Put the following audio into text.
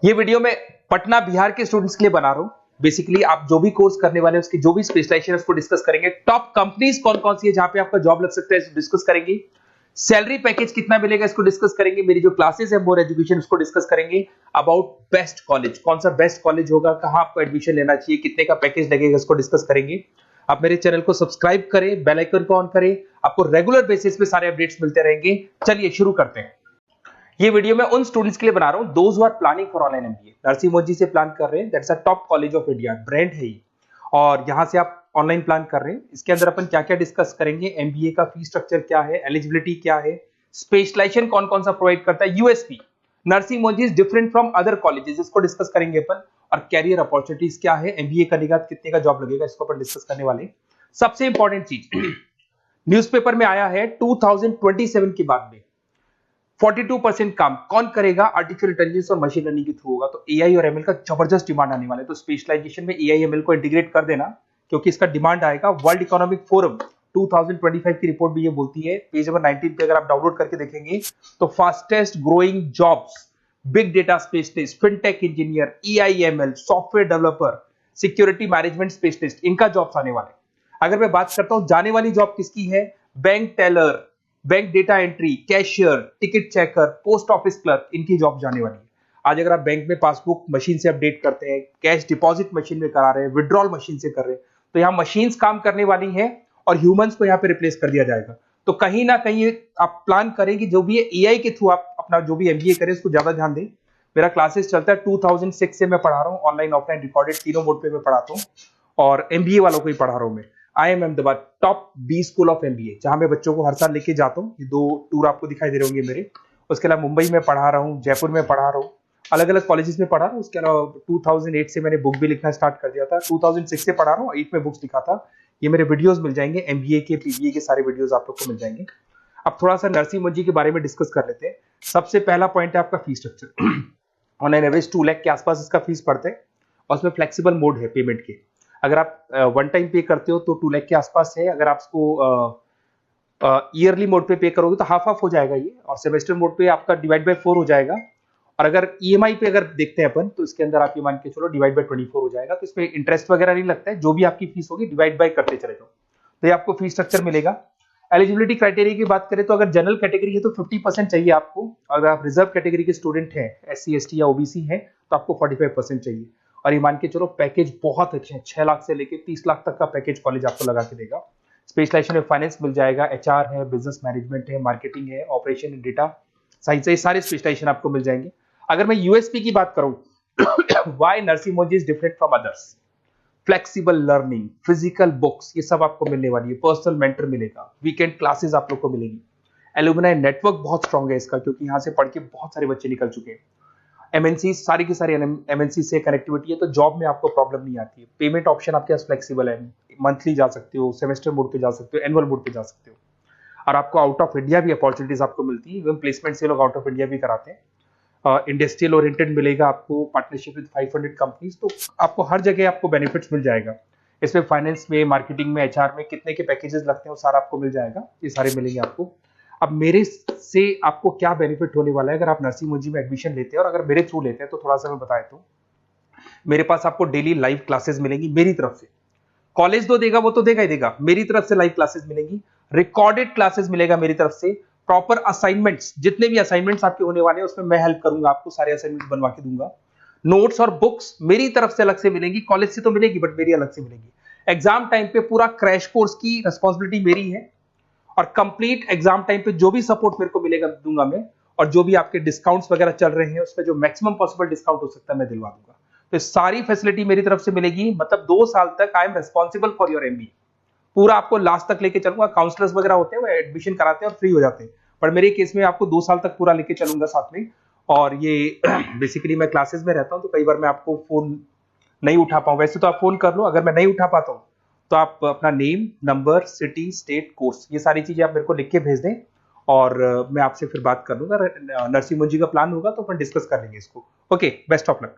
ये वीडियो मैं पटना बिहार के स्टूडेंट्स के लिए बना रहा हूं। बेसिकली आप जो भी कोर्स करने वाले हैं उसकी जो भी स्पेशलाइजेशन है उसको डिस्कस करेंगे। टॉप कंपनीज कौन कौन सी है जहां पे आपका जॉब लग सकता है इसको डिस्कस करेंगे। सैलरी पैकेज कितना मिलेगा इसको डिस्कस करेंगे। मेरी जो क्लासेस है मोर एजुकेशन उसको डिस्कस करेंगे। अबाउट बेस्ट कॉलेज, कौन सा बेस्ट कॉलेज होगा, कहां आपको एडमिशन लेना चाहिए, कितने का पैकेज लगेगा, इसको डिस्कस करेंगे। आप मेरे चैनल को सब्सक्राइब करें, बेल आइकन को ऑन करें, आपको रेगुलर बेसिस पे सारे अपडेट्स मिलते रहेंगे। चलिए शुरू करते हैं। ये वीडियो मैं उन स्टूडेंट्स के लिए बना रहा हूं those who are planning for online MBA. Narsingh Modi से प्लान कर रहे हैं, that's a top college of India, brand है ये, और यहां से आप ऑनलाइन प्लान कर रहे हैं। इसके अंदर अपन क्या क्या डिस्कस करेंगे, एमबीए का फी स्ट्रक्चर क्या है, एलिजिबिलिटी क्या है, स्पेशलाइजेशन कौन कौन सा प्रोवाइड करता है, USP Narsingh Modi is different from other colleges, इसको डिस्कस करेंगे अपन। और कैरियर अपॉर्चुनिटीज क्या है, एमबीए करने के बाद कितने का जॉब लगेगा, इसको अपन डिस्कस करने वाले। सबसे इंपॉर्टेंट चीज न्यूज़पेपर में आया है 2027 के बाद में 42% काम कौन करेगा, आर्टिफिशियल इंटेलिजेंस और मशीन लर्निंग के थ्रू होगा। तो एआई और एमएल का जबरदस्त डिमांड आने वाला है। तो स्पेशलाइजेशन में एआई एमएल को इंटीग्रेट कर देना, क्योंकि इसका डिमांड आएगा। वर्ल्ड इकोनॉमिक फोरम 2025 की रिपोर्ट भी ये बोलती है, पेज नंबर 19 पे अगर आप डाउनलोड करके देखेंगे तो fastest growing jobs, big data specialist, fintech engineer, AIML, software developer, security management specialist, इनका जॉब्स आने वाले। अगर मैं बात करता हूं जाने वाली जॉब किसकी है, bank teller, bank data entry, cashier, ticket checker, post office clerk, इनकी जॉब जाने वाली है। आज अगर आप बैंक में पासबुक मशीन से अपडेट करते हैं, कैश डिपॉजिट मशीन में करा रहे हैं, विड्रॉल मशीन से कर रहे हैं, तो यहाँ मशीन्स काम करने वाली हैं और ह्यूमंस को यहाँ पे रिप्लेस कर दिया जाएगा। तो कहीं ना कहीं आप प्लान करें कि जो भी एआई के थ्रू आप अपना जो भी एमबीए करें उसको ज्यादा ध्यान दें। मेरा क्लासेस चलता है 2006 से मैं पढ़ा रहा हूँ, ऑनलाइन ऑफलाइन रिकॉर्डेड तीनों मोड पे मैं पढ़ाता हूँ, और एमबीए वालों को ही पढ़ा रहा हूँ मैं। IIM Ahmedabad top B school of MBA, जहां मैं बच्चों को हर साल लेके जाता हूँ। ये 2 टूर आपको दिखाई दे रहे होंगे मेरे। उसके अलावा मुंबई में पढ़ा रहा हूँ, जयपुर में पढ़ा रहा हूँ, अलग अलग कॉलेजेस में पढ़ा रहा हूँ। उसके अलावा 2008 से मैंने बुक भी लिखना स्टार्ट कर दिया था, 2006 से पढ़ा रहा हूँ, 8 में बुक्स लिखा था। ये मेरे वीडियोस मिल जाएंगे, एमबीए के पीबीए के सारे वीडियोस आप लोग को मिल जाएंगे। अब थोड़ा सा नरसिंह मोदी के बारे में डिस्कस कर लेते हैं। सबसे पहला पॉइंट है आपका fees structure. Online average 2 lakh के आसपास इसका फीस पड़ता है, और उसमें फ्लेक्सिबल मोड है पेमेंट के। अगर आप वन टाइम पे करते हो तो 2 लाख के आसपास है। अगर आप इसको ईयरली मोड पे करोगे तो हाफ ऑफ हो जाएगा ये, और सेमेस्टर मोड पे आपका डिवाइड बाय 4 हो जाएगा। और अगर ईएमआई पे अगर देखते हैं अपन तो इसके अंदर आप ये मान के चलो डिवाइड बाय 24 हो जाएगा। तो इसमें इंटरेस्ट वगैरह नहीं लगता है, जो भी आपकी फीस होगी डिवाइड बाय करते चले जाओ, तो ये आपको फीस स्ट्रक्चर मिलेगा। एलिजिबिलिटी क्राइटेरिया की बात करें तो अगर जनरल कैटेगरी है तो 50% चाहिए आपको। अगर आप रिजर्व कैटेगरी के स्टूडेंट हैं, SC ST या ओबीसी हैं, तो आपको 45% चाहिए। और ये मान के चलो पैकेज बहुत अच्छे हैं, 6 लाख से लेके 30 लाख तक का पैकेज कॉलेज आपको लगा के देगा। स्पेशलाइजेशन में फाइनेंस मिल जाएगा, HR है, बिजनेस मैनेजमेंट है, मार्केटिंग है, ऑपरेशन एंड डेटा साइंस, ये सारे स्पेशलाइजेशन आपको मिल जाएंगे। अगर मैं यूएसपी की बात करूं, why Narsingh Modi is different from others, flexible learning, physical books, ये सब आपको मिलने वाली है। पर्सनल मेंटर मिलेगा, वीकेंड क्लासेस आप लोग को मिलेगी। एलुमनाई नेटवर्क बहुत स्ट्रॉन्ग है इसका, क्योंकि यहाँ से पढ़ के बहुत सारे बच्चे निकल चुके हैं। एमएनसी सारी की सारी एमएनसी से कनेक्टिविटी है, तो जॉब में आपको प्रॉब्लम नहीं आती है। पेमेंट ऑप्शन आपके पास फ्लेक्सिबल है, मंथली जा सकते हो, सेमेस्टर मोड पे जा सकते हो, एनुअल मोड पे जा सकते हो। और आपको आउट ऑफ इंडिया भी अपॉर्चुनिटीज आपको मिलती है, इवन प्लेसमेंट से लोग आउट ऑफ इंडिया भी कराते हैं। इंडस्ट्रियल ओरिएंटेड मिलेगा आपको, पार्टनरशिप विद 500 कंपनीज, तो आपको हर जगह आपको बेनिफिट्स मिल जाएगा। इसमें फाइनेंस में, मार्केटिंग में, HR में कितने के पैकेजेस लगते हैं वो सारा आपको मिल जाएगा, ये सारे मिलेंगे आपको। अब मेरे से आपको क्या बेनिफिट होने वाला है अगर आप नरसिंह मोदी में एडमिशन लेते हैं, और अगर मेरे थ्रू लेते हैं तो थोड़ा सा मैं बता देता हूँ। मेरे पास आपको डेली लाइव क्लासेस मिलेंगी मेरी तरफ से। कॉलेज तो देगा, वो तो देगा ही देगा, मेरी तरफ से लाइव क्लासेस मिलेंगी, रिकॉर्डेड क्लासेस मिलेगा मेरी तरफ से, प्रॉपर असाइनमेंट्स, जितने भी असाइनमेंट्स आपके होने वाले हैं उसमें मैं हेल्प करूंगा, आपको सारे असाइनमेंट्स बनवा के दूंगा। नोट्स और बुक्स मेरी तरफ से अलग से मिलेंगी, कॉलेज से तो मिलेगी बट मेरी अलग से मिलेगी। एग्जाम टाइम पे पूरा क्रैश कोर्स की रिस्पॉन्सिबिलिटी मेरी है, और कंप्लीट एग्जाम टाइम पे जो भी सपोर्ट मेरे को मिलेगा दूंगा मैं, और जो भी आपके डिस्काउंट्स वगैरह चल रहे हैं उसमें जो मैक्सिमम पॉसिबल डिस्काउंट हो सकता है मैं दिलवा दूंगा। तो सारी फैसिलिटी मेरी तरफ से मिलेगी, मतलब 2 साल तक I am responsible for your MB. पूरा आपको लास्ट तक लेके चलूंगा। काउंसलर्स वगैरह होते हैं वो एडमिशन कराते हैं और फ्री हो जाते हैं, पर मेरे केस में आपको 2 साल तक पूरा लेके चलूंगा साथ में। और ये बेसिकली मैं क्लासेस में रहता हूं, तो कई बार मैं आपको फोन नहीं उठा पाऊं। वैसे तो आप फोन कर लो, अगर मैं नहीं उठा पाता हूं तो आप अपना name, number, city, state, course, ये सारी चीजें आप मेरे को लिख के भेज दें, और मैं आपसे फिर बात कर लूंगा। नरसिंह मोदी का प्लान होगा तो अपन डिस्कस कर लेंगे इसको। Okay, best of luck.